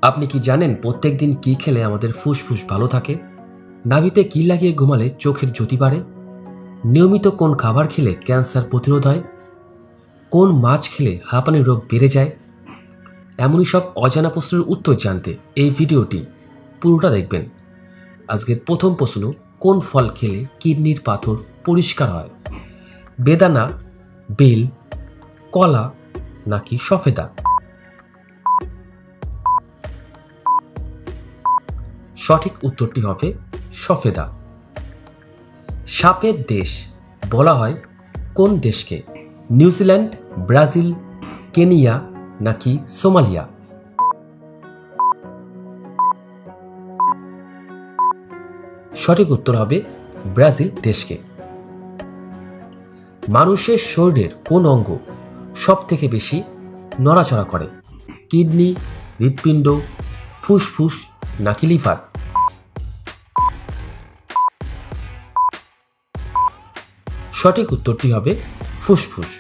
আপনি কি জানেন প্রত্যেক দিন কি খেলে আমাদের ফুসফুস ভালো থাকে? নাভিতে কি লাগিয়ে ঘুমালে চোখের জ্যোতি বাড়ে? নিয়মিত কোন খাবার খেলে ক্যান্সার প্রতিরোধ হয়? কোন মাছ খেলে হাঁপানি রোগ বেড়ে যায়? এমনই সব অজানা প্রশ্নের উত্তর জানতে এই ভিডিওটি পুরোটা দেখবেন। আজকের প্রথম প্রশ্ন, কোন ফল খেলে কিডনির পাথর পরিষ্কার হয়? বেদানা, বেল, কলা নাকি সফেদা? সঠিক উত্তরটি হবে সফেদা। সাপের দেশ বলা হয় কোন দেশকে? নিউজিল্যান্ড, ব্রাজিল, কেনিয়া নাকি সোমালিয়া? সঠিক উত্তর হবে ব্রাজিল দেশকে। মানুষের শরীরের কোন অঙ্গ সব থেকে বেশি নড়াচড়া করে? কিডনি, হৃৎপিণ্ড, ফুসফুস নাকি লিভার? সঠিক উত্তরটি হবে ফুসফুস।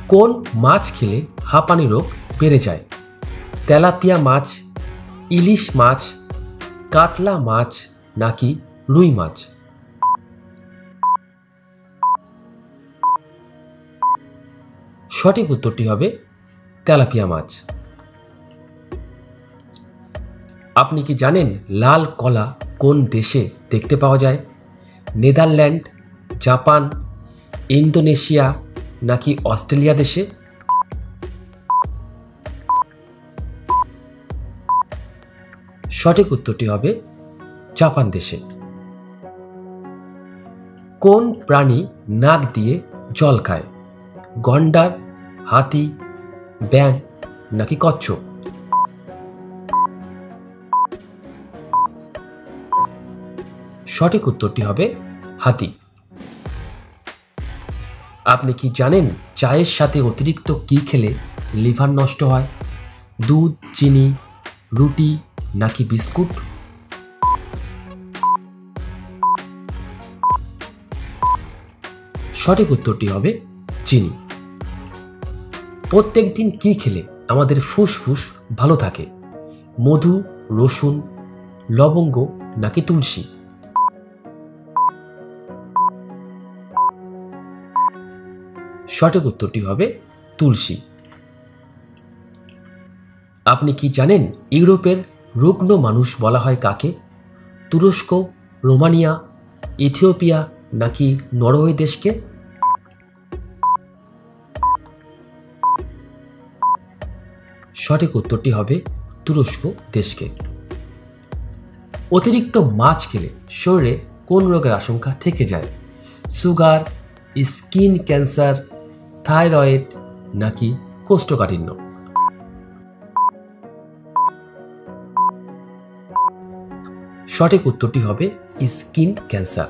কোন মাছ খেলে হাঁপানি রোগ বেড়ে যায়? তেলাপিয়া মাছ, ইলিশ মাছ, কাতলা মাছ নাকি রুই মাছ? সঠিক উত্তরটি হবে তেলাপিয়া মাছ। আপনি কি জানেন লাল কলা কোন দেশে দেখতে পাওয়া যায়? নেদারল্যান্ড, জাপান, ইন্দোনেশিয়া নাকি অস্ট্রেলিয়া দেশে? সঠিক উত্তরটি হবে জাপান দেশে। কোন প্রাণী নাক দিয়ে জল খায়? গন্ডার, হাতি, ব্যাঙ নাকি কচ্ছপ? সঠিক উত্তরটি হবে হাতি। আপনি কি জানেন চায়ের সাথে অতিরিক্ত কি খেলে লিভার নষ্ট হয়? দুধ, চিনি, রুটি নাকি বিস্কুট? সঠিক উত্তরটি হবে চিনি। প্রত্যেক দিন কি খেলে আমাদের ফুসফুস ভালো থাকে? মধু, রসুন, লবঙ্গ নাকি তুলসী? সঠিক উত্তরটি হবে তুলসী। আপনি কি জানেন ইউরোপের রুগ্ন মানুষ বলা হয় কাকে? তুরস্ক, রোমানিয়া, ইথিওপিয়া নাকি নরওয়ে দেশকে? সঠিক উত্তরটি হবে তুরস্ক দেশকে। অতিরিক্ত মাছ খেলে শরীরে কোন রোগের আশঙ্কা থেকে যায়? সুগার, স্কিন ক্যান্সার, থাইরয়েড নাকি কোষ্ঠকাঠিন্য? সঠিক উত্তরটি হবে স্কিন ক্যান্সার।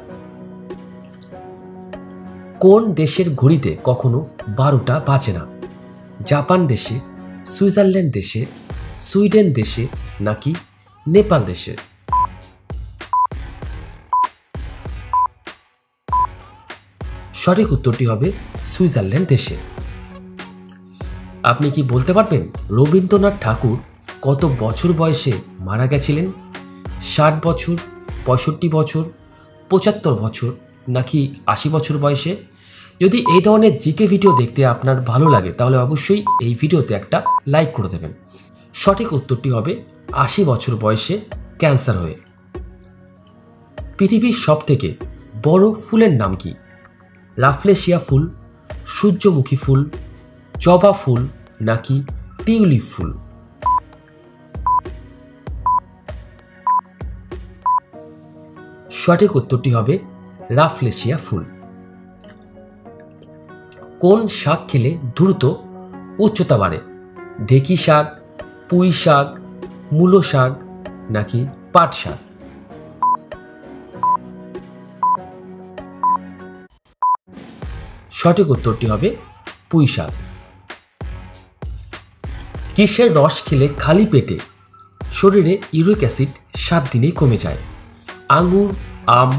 কোন দেশের ঘড়িতে কখনো 12টা বাজে না? জাপান দেশে, সুইজারল্যান্ড দেশে, সুইডেন দেশে নাকি নেপাল দেশে? সঠিক উত্তরটি হবে সুইজারল্যান্ড দেশে। আপনি কি বলতে পারবেন রবীন্দ্রনাথ ঠাকুর কত বছর বয়সে মারা গেছিলেন? 60 বছর, 65 বছর, 75 বছর নাকি 80 বছর বয়সে? যদি এই ধরনের জিকে ভিডিও দেখতে আপনার ভালো লাগে তাহলে অবশ্যই এই ভিডিওতে একটা লাইক করে দেবেন। সঠিক উত্তরটি হবে 80 বছর বয়সে ক্যান্সার হয়ে। পৃথিবীর সবথেকে বড় ফুলের নাম কি? রাফলেশিয়া ফুল, সূর্যমুখী ফুল, জবা ফুল নাকি টিউলিপ ফুল? সঠিক উত্তরটি হবে রাফলেশিয়া ফুল। কোন শাক খেলে দ্রুত উচ্চতা বাড়ে? ঢেঁকি শাক, পুঁই শাক, মূলো শাক নাকি পাট শাক? সঠিক উত্তরটি হবে পুঁই শাক। কিসের রস খেলে খালি পেটে শরীরে ইউরিক অ্যাসিড 7 দিনে কমে যায়? আঙুর, আম,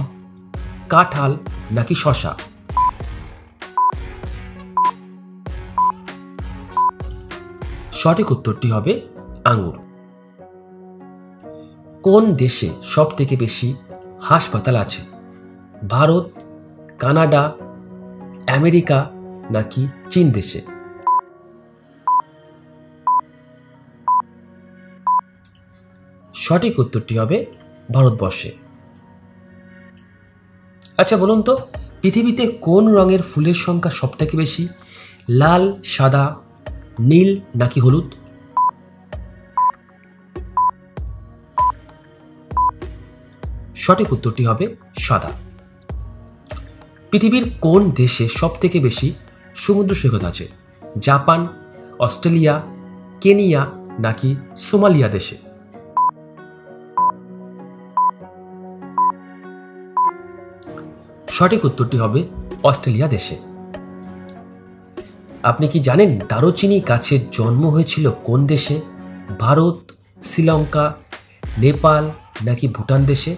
কাঁঠাল নাকি শসা? সঠিক উত্তরটি হবে আঙুর। কোন দেশে সব থেকে বেশি হাসপাতাল আছে? ভারত, কানাডা, আমেরিকা নাকি চীন দেশে? সঠিক উত্তরটি হবে ভারতবর্ষে। আচ্ছা বলুন তো, পৃথিবীতে কোন রঙের ফুলের সংখ্যা সব থেকে বেশি? লাল, সাদা, নীল নাকি হলুদ? সঠিক উত্তরটি হবে সাদা। পৃথিবীর কোন দেশে সব থেকে বেশি সমুদ্র সৈকত আছে? জাপান, অস্ট্রেলিয়া, কেনিয়া নাকি সোমালিয়া দেশে? সঠিক উত্তরটি হবে অস্ট্রেলিয়া দেশে। আপনি কি জানেন দারুচিনি গাছের জন্ম হয়েছিল কোন দেশে? ভারত, শ্রীলঙ্কা, নেপাল নাকি ভুটান দেশে?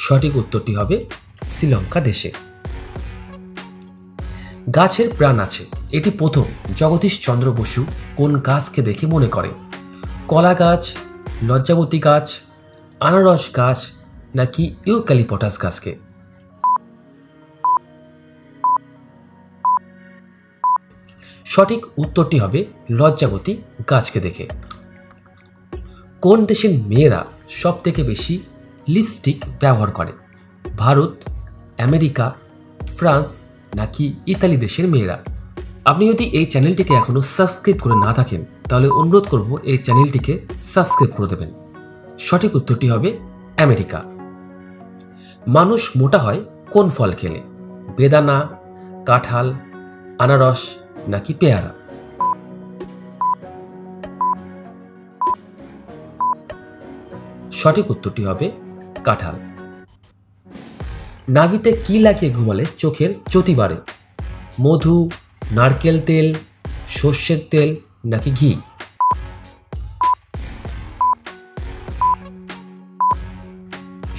সঠিক উত্তরটি হবে শ্রীলঙ্কা দেশে। গাছের প্রাণ আছে, এটি প্রথম জগদীশচন্দ্র বসু কোন গাছকে দেখে মনে করে? কলা গাছ, লজ্জাবতী গাছ, আনারস গাছ নাকি ইউক্যালিপটাস গাছকে? সঠিক উত্তরটি হবে লজ্জাবতী গাছকে দেখে। কোন দেশের মেয়েরা সব থেকে বেশি লিপস্টিক ব্যবহার করে? ভারত, আমেরিকা, ফ্রান্স নাকি ইতালি দেশের মেয়েরা? আপনি যদি এই চ্যানেলটিকে এখনো সাবস্ক্রাইব করে না থাকেন তাহলে অনুরোধ করব এই চ্যানেলটিকে সাবস্ক্রাইব করে দেবেন। সঠিক উত্তরটি হবে আমেরিকা। মানুষ মোটা হয় কোন ফল খেলে? বেদানা, কাঁঠাল, আনারস নাকি পেয়ারা? সঠিক উত্তরটি হবে কাঁঠাল। নাভিতে কি লাগিয়ে ঘুমালে চোখের জ্যোতি বাড়ে? মধু, নারকেল তেল, সর্ষের তেল নাকি ঘি?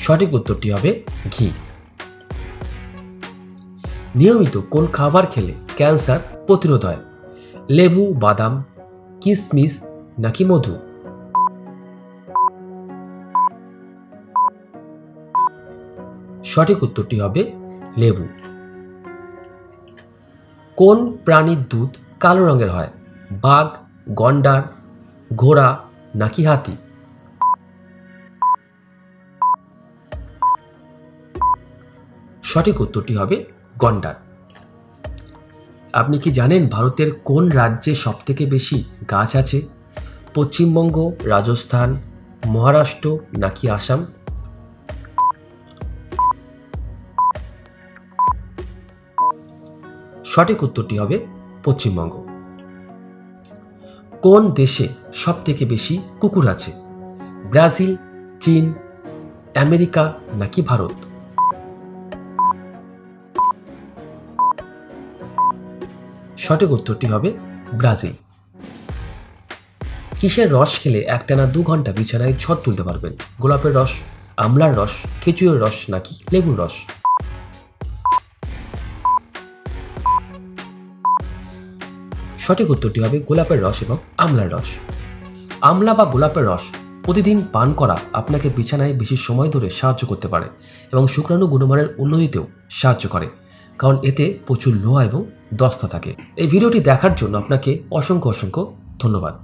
সঠিক উত্তরটি হবে ঘি। নিয়মিত কোন খাবার খেলে ক্যান্সার প্রতিরোধ হয়? লেবু, বাদাম, কিশমিশ নাকি মধু? সঠিক উত্তরটি হবে লেবু। কোন প্রাণীর দুধ কালো রঙের হয়? বাঘ, গন্ডার, ঘোড়া নাকি হাতি? সঠিক উত্তরটি হবে গন্ডার। আপনি কি জানেন ভারতের কোন রাজ্যে সব থেকে বেশি গাছ আছে? পশ্চিমবঙ্গ, রাজস্থান, মহারাষ্ট্র নাকি আসাম? সঠিক উত্তরটি হবে পশ্চিমবঙ্গ। কোন দেশে সব থেকে বেশি কুকুর আছে? ব্রাজিল, চীন, আমেরিকা নাকি ভারত? সঠিক উত্তরটি হবে ব্রাজিল। কিসের রস খেলে একটানা 2 ঘন্টা বিছানায় ঝড় তুলতে পারবেন? গোলাপের রস, আমলার রস, খেজুরের রস নাকি লেবুর রস? সঠিক উত্তরটি হবে গোলাপের রস এবং আমলার রস। আমলা বা গোলাপের রস প্রতিদিন পান করা আপনাকে বিছানায় বেশি সময় ধরে সাহায্য করতে পারে এবং শুক্রাণু গুণমানের উন্নতিতেও সাহায্য করে, কারণ এতে প্রচুর লোহা এবং দস্তা থাকে। এই ভিডিওটি দেখার জন্য আপনাকে অসংখ্য ধন্যবাদ।